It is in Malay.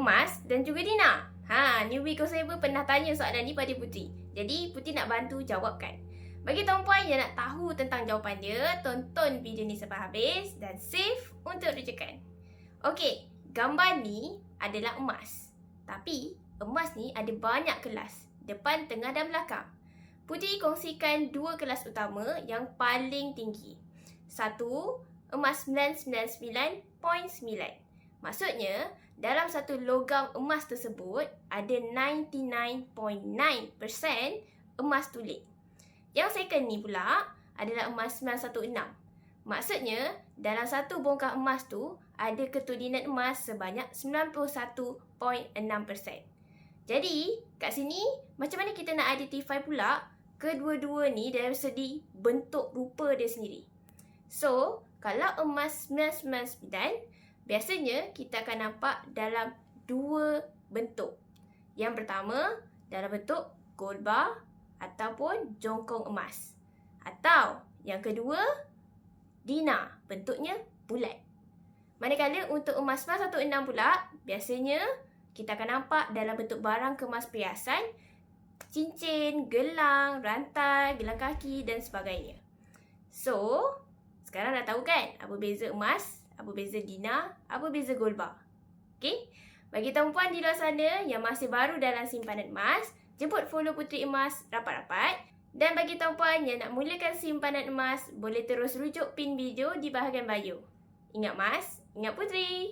Emas dan juga Dina. Newbie Consaver pernah tanya soalan ni pada Putri. Jadi Putri nak bantu jawabkan. Bagi tuan-puan yang nak tahu tentang jawapan dia, tonton video ni sampai habis dan save untuk rujukan. Okey, gambar ni adalah emas. Tapi emas ni ada banyak kelas, depan, tengah dan belakang. Putri kongsikan dua kelas utama yang paling tinggi. Satu, emas 999.9. Maksudnya, dalam satu logam emas tersebut, ada 99.9% emas tulik. Yang second ni pula adalah emas 916. Maksudnya, dalam satu bongkah emas tu, ada ketudinan emas sebanyak 91.6%. Jadi, kat sini, macam mana kita nak identify pula kedua-dua ni dari segi bentuk rupa dia sendiri? So, kalau emas 999, biasanya kita akan nampak dalam dua bentuk. Yang pertama, dalam bentuk gold bar ataupun jongkong emas. Atau yang kedua, Dina, bentuknya bulat. Manakala untuk emas 916 pula, biasanya kita akan nampak dalam bentuk barang kemas perhiasan, cincin, gelang, rantai, gelang kaki dan sebagainya. So, sekarang dah tahu kan apa beza emas, apa beza Dina, apa beza gold bar. Okey? Bagi tuan-puan di luar sana yang masih baru dalam simpanan emas, jemput follow Putri Emas rapat-rapat. Dan bagi tuan-puan yang nak mulakan simpanan emas, boleh terus rujuk pin video di bahagian bio. Ingat Mas, ingat Putri.